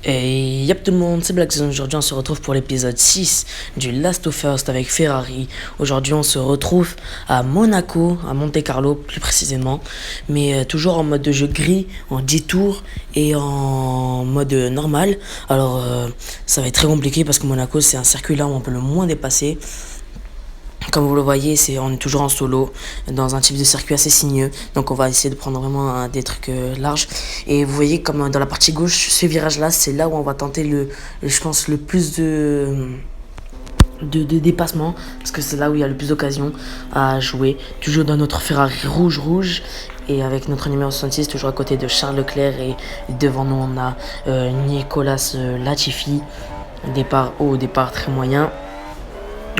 Et yep tout le monde, c'est Blackzone. Aujourd'hui on se retrouve pour l'épisode 6 du Last of Us avec Ferrari. Aujourd'hui on se retrouve à Monaco, à Monte Carlo plus précisément. Mais toujours en mode de jeu gris, en 10 tours et en mode normal. Alors ça va être très compliqué parce que Monaco c'est un circuit là où on peut le moins dépasser. Comme vous le voyez, on est toujours en solo, dans un type de circuit assez sinueux. Donc on va essayer de prendre vraiment des trucs larges. Et vous voyez comme dans la partie gauche, ce virage-là, c'est là où on va tenter je pense, le plus de dépassement. Parce que c'est là où il y a le plus d'occasions à jouer. Toujours dans notre Ferrari rouge. Et avec notre numéro 66, toujours à côté de Charles Leclerc. Et devant nous, on a Nicolas Latifi. Au départ très moyen.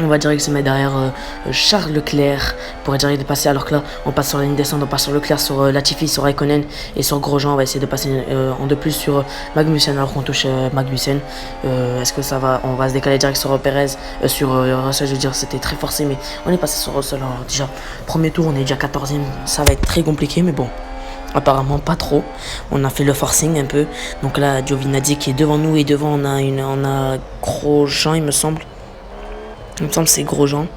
On va direct se mettre derrière Charles Leclerc pour être direct de passer, alors que là on passe sur la ligne descente, on passe sur Leclerc, sur Latifi, sur Raikkonen et sur Grosjean. On va essayer de passer en de plus sur Magnussen alors qu'on touche Magnussen. Est-ce que ça va? On va se décaler direct sur Perez, sur Russell. Je veux dire, c'était très forcé, mais on est passé sur Russell. Alors déjà, premier tour, on est déjà 14ème, ça va être très compliqué, mais bon. Apparemment pas trop. On a fait le forcing un peu. Donc là, Giovinazzi qui est devant nous, et devant on a Grosjean, il me semble. Il me semble que c'est Grosjean.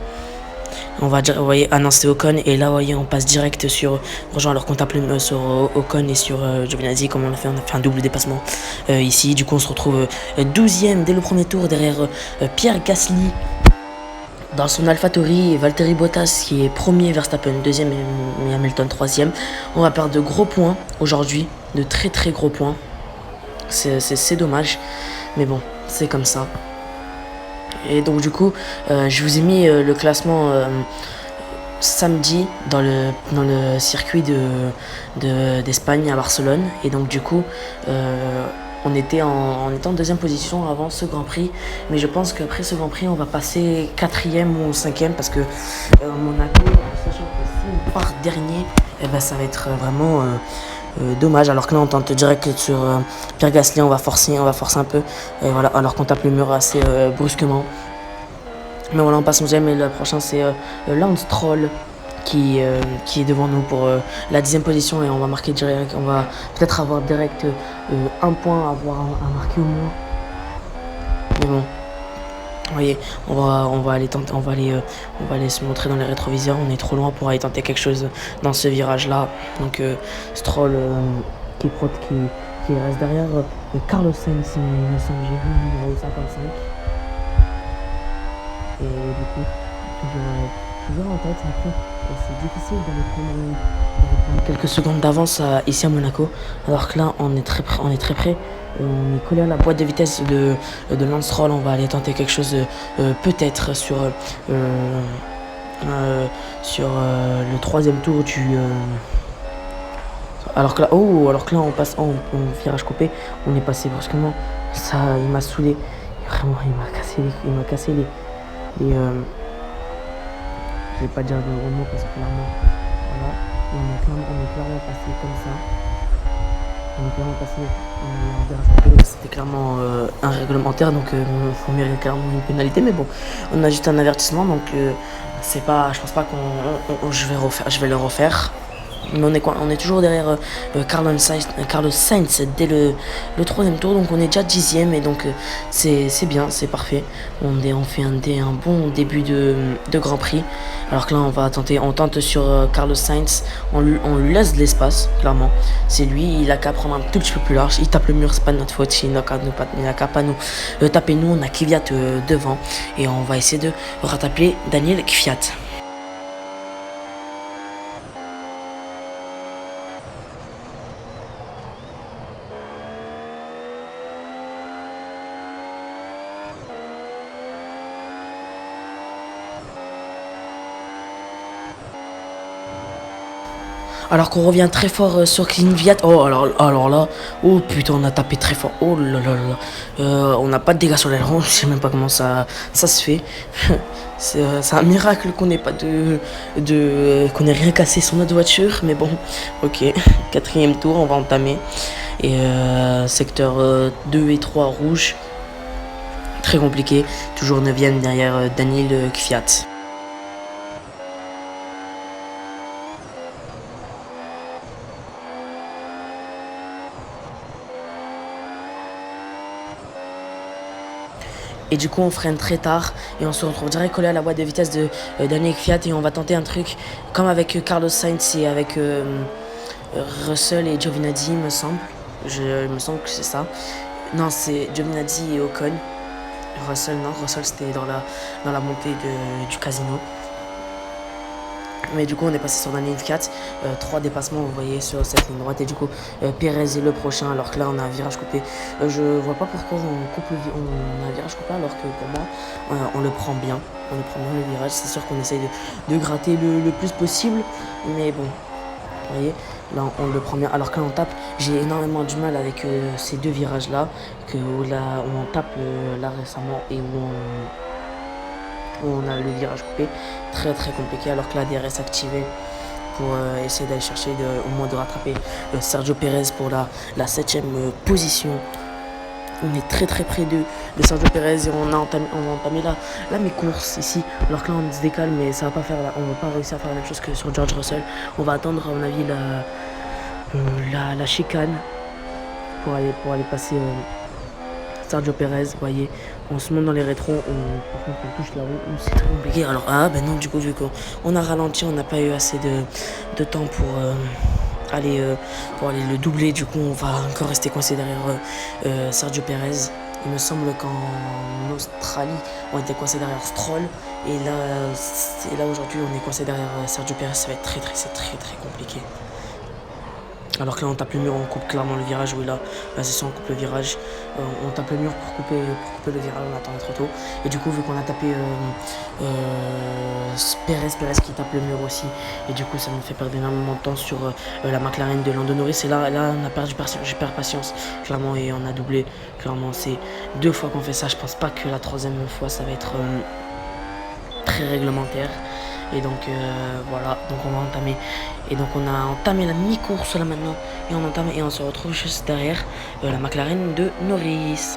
On va dire, vous voyez, ah non, c'est Ocon. Et là, vous voyez, on passe direct sur Grosjean alors qu'on tape sur Ocon et sur Giovinazzi, comme on a fait un double dépassement ici. Du coup, on se retrouve 12ème dès le premier tour derrière Pierre Gasly dans son AlphaTauri, et Valtteri Bottas qui est premier, Verstappen deuxième et Hamilton troisième. On va perdre de gros points aujourd'hui, de très très gros points. C'est dommage, mais bon, c'est comme ça. Et donc du coup, je vous ai mis le classement samedi dans le circuit d'Espagne à Barcelone. Et donc du coup, on était en deuxième position avant ce Grand Prix. Mais je pense qu'après ce Grand Prix, on va passer 4ème ou 5ème parce que Monaco, sachant que si on part dernier, ça va être vraiment dommage. Alors que là on tente direct sur Pierre Gasly, on va forcer un peu, voilà, alors qu'on tape le mur assez brusquement. Mais voilà, on passe 11ème et le prochain c'est Lance Stroll qui est devant nous pour la 10ème position, et on va marquer direct, on va peut-être avoir direct un point à marquer au moins. Mais bon, vous voyez, on va aller se montrer dans les rétroviseurs. On est trop loin pour aller tenter quelque chose dans ce virage là. Donc Stroll qui reste derrière Carlos Sainz, il me semble, j'ai vu le numéro 55. Et du coup, toujours en tête. Après, c'est difficile d'aller prendre quelques secondes d'avance ici à Monaco, alors que là on est très près, on est collé à la boîte de vitesse de Lance Stroll. On va aller tenter quelque chose peut-être sur le troisième tour alors que là on passe en virage coupé, on est passé brusquement. Ça, il m'a saoulé, vraiment, il m'a cassé les je vais pas dire de gros mots parce que clairement, voilà, on est clairement passé comme ça. On est clairement passé en virage coupé. C'était clairement un réglementaire, donc on mérite clairement une pénalité. Mais bon, on a juste un avertissement, donc c'est pas, je pense pas je vais le refaire. Mais on est toujours derrière Carlos Sainz dès le troisième tour, donc on est déjà 10ème, et donc c'est bien, c'est parfait. On fait un bon début de Grand Prix. Alors que là on tente sur Carlos Sainz, on lui laisse de l'espace, clairement. C'est lui, il a qu'à prendre un tout petit peu plus large, il tape le mur, c'est pas de notre faute, il n'a qu'à pas nous taper. Nous, on a Kvyat devant, et on va essayer de rattraper Daniel Kvyat. Alors qu'on revient très fort sur Kvyat. Oh, alors là, oh putain, on a tapé très fort. Oh là là là. On n'a pas de dégâts sur l'aileron. Je sais même pas comment ça se fait. C'est un miracle qu'on n'ait pas qu'on ait rien cassé sur notre voiture. Mais bon, ok. 4ème tour, on va entamer. Et secteur 2 et 3 rouge. Très compliqué. Toujours 9ème derrière Daniel Kvyat. Et du coup, on freine très tard et on se retrouve direct collé à la boîte de vitesse de Daniel Kvyat et on va tenter un truc comme avec Carlos Sainz et avec Russell et Giovinazzi, il me semble. Il me semble que c'est ça. Non, c'est Giovinazzi et Ocon. Russell, non, Russell c'était dans la montée du casino. Mais du coup, on est passé sur Daniel Kvyat. 3 dépassements, vous voyez, sur cette ligne droite. Et du coup, Perez est le prochain, alors que là, on a un virage coupé. Je vois pas pourquoi on a un virage coupé, alors que pour moi, on le prend bien. On le prend bien, le virage. C'est sûr qu'on essaye de gratter le plus possible. Mais bon, vous voyez, là, on le prend bien. Alors que là, on tape, j'ai énormément du mal avec ces deux virages-là. Où on tape là récemment et où on a le virage coupé, très très compliqué, alors que là DRS activé pour essayer d'aller chercher au moins de rattraper Sergio Perez pour la 7ème position. On est très très près de Sergio Perez et on va entamer là mes courses ici, alors que là on se décale, mais ça va pas faire, on va pas réussir à faire la même chose que sur George Russell. On va attendre à mon avis la chicane pour aller passer Sergio Perez, vous voyez, on se monte dans les rétros, par contre on touche la roue, c'est très compliqué. Alors non, du coup vu qu'on a ralenti, on n'a pas eu assez de temps pour aller le doubler. Du coup on va encore rester coincé derrière Sergio Perez. Il me semble qu'en Australie on était coincé derrière Stroll et là aujourd'hui on est coincé derrière Sergio Perez. Ça va être c'est très très compliqué. Alors que là on tape le mur, on coupe clairement le virage. Oui, là c'est ça, on coupe le virage. On tape le mur pour couper le virage, on attendait trop tôt. Et du coup vu qu'on a tapé Perez qui tape le mur aussi, et du coup ça nous fait perdre énormément de temps sur la McLaren de Lando Norris. Et là on a perdu patience, je perds patience clairement, et on a doublé. Clairement c'est 2 fois qu'on fait ça. Je pense pas que la 3e fois ça va être très réglementaire. Et donc voilà, donc on va entamer. Et donc on a entamé la mi-course là maintenant. Et on se retrouve juste derrière la McLaren de Norris.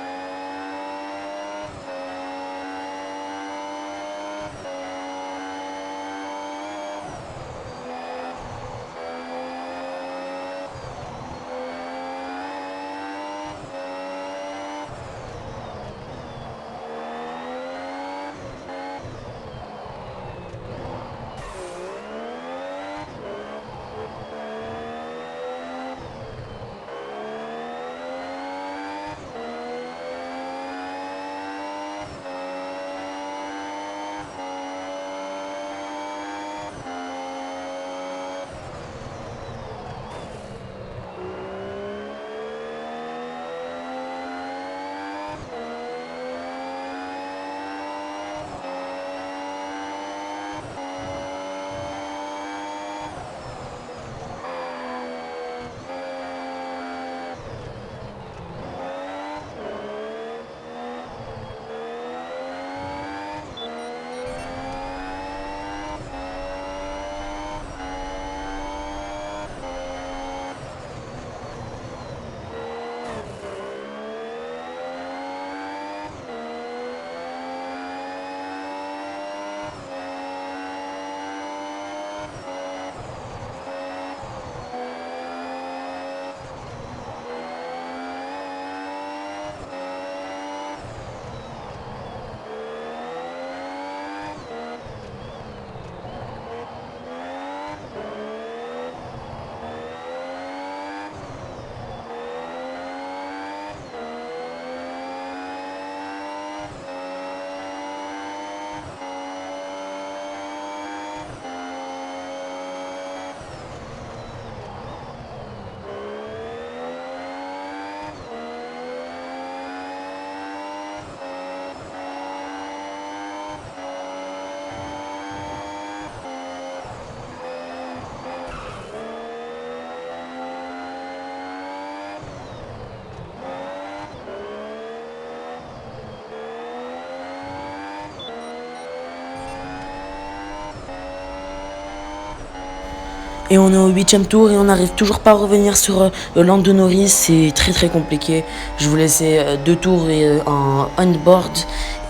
Et on est au 8ème tour et on n'arrive toujours pas à revenir sur Lando Norris. C'est très très compliqué. Je vous laissais 2 tours en on-board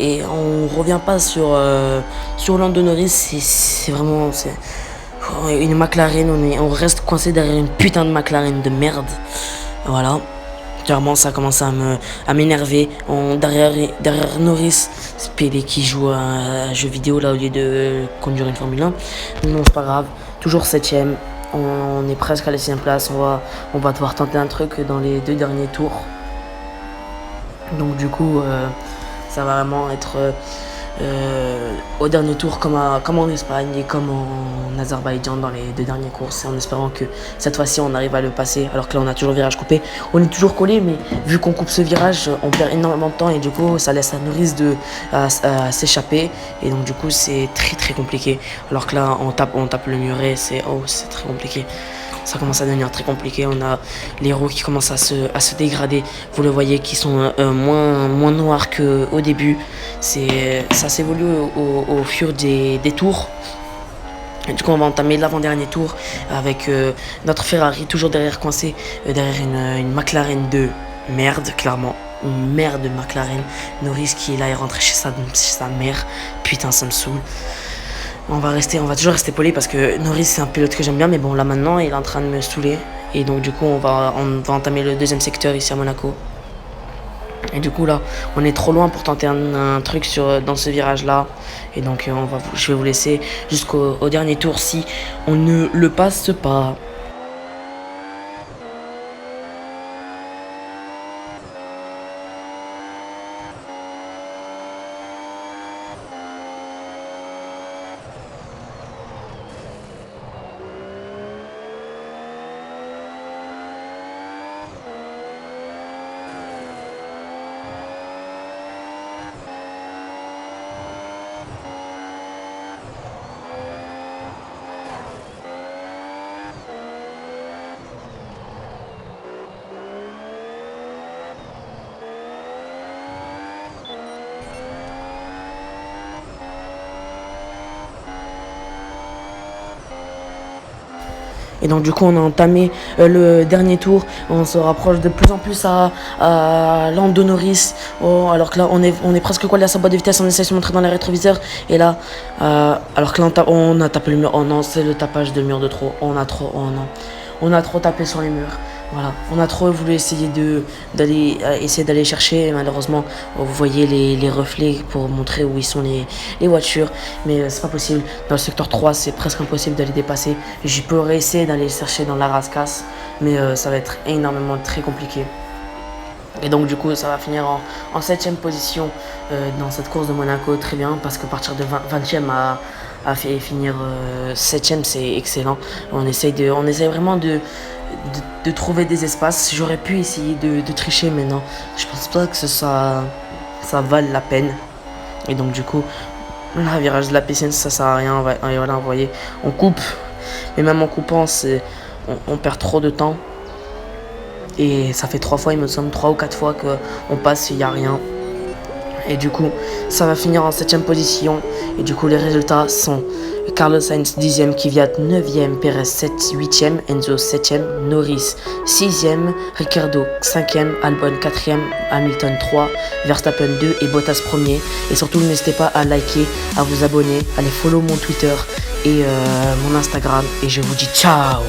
et on revient pas sur Lando Norris. C'est vraiment une McLaren. On reste coincé derrière une putain de McLaren de merde. Voilà. Clairement, ça commence à m'énerver. Derrière Norris, c'est Pélé qui joue à un jeu vidéo là au lieu de conduire une Formule 1. Non, c'est pas grave. Toujours 7ème. On est presque à la 6ème place. On va devoir tenter un truc dans les 2 derniers tours. Donc du coup, ça va vraiment être au dernier tour comme en Espagne et comme en Azerbaïdjan dans les 2 dernières courses, en espérant que cette fois-ci on arrive à le passer, alors que là on a toujours le virage coupé. On est toujours collé, mais vu qu'on coupe ce virage, on perd énormément de temps et du coup ça laisse à Norris à s'échapper, et donc du coup c'est très très compliqué. Alors que là on tape le muret, c'est très compliqué. Ça commence à devenir très compliqué. On a les roues qui commencent à se dégrader. Vous le voyez, qui sont moins noirs qu'au début. Ça s'évolue au fur des tours. Et du coup, on va entamer l'avant-dernier tour avec notre Ferrari toujours derrière, coincé derrière une McLaren de merde, clairement. Une merde de McLaren. Norris qui là est rentré chez sa mère. Putain, ça me saoule. On va toujours rester poli parce que Norris c'est un pilote que j'aime bien, mais bon là maintenant il est en train de me saouler, et donc du coup on va entamer le 2ème secteur ici à Monaco. Et du coup là on est trop loin pour tenter un truc dans ce virage là, et donc je vais vous laisser jusqu'au dernier tour si on ne le passe pas. Et donc du coup on a entamé le dernier tour. On se rapproche de plus en plus à Lando Norris. Alors que là on est presque collé à sa boîte de vitesse. On essaie de se montrer dans les rétroviseurs. Et là alors que là on a tapé le mur. Oh non, c'est le tapage de mur de trop. Oh non. On a trop tapé sur les murs. Voilà, on a trop voulu essayer d'aller chercher, et malheureusement vous voyez les reflets pour montrer où ils sont les voitures, mais c'est pas possible. Dans le secteur 3 c'est presque impossible d'aller dépasser. Je pourrais essayer d'aller chercher dans la rascasse, mais ça va être énormément très compliqué. Et donc du coup ça va finir en 7ème position dans cette course de Monaco. Très bien, parce que partir de 20ème à finir 7ème c'est excellent. On essaye vraiment de trouver des espaces. J'aurais pu essayer de tricher, mais non, je pense pas que ça vale la peine. Et donc du coup le virage de la piscine ça sert à rien. Et voilà, vous voyez, on coupe, mais même en coupant on perd trop de temps. Et ça fait 3 fois, il me semble, 3 ou 4 fois qu'on passe, il n'y a rien. Et du coup, ça va finir en 7ème position. Et du coup, les résultats sont Carlos Sainz 10ème, Kvyat 9ème, Perez 8ème, Enzo 7ème, Norris 6ème, Ricciardo 5ème, Albon 4ème, Hamilton 3, Verstappen 2 et Bottas 1er. Et surtout, n'hésitez pas à liker, à vous abonner, à aller follow mon Twitter et mon Instagram. Et je vous dis ciao!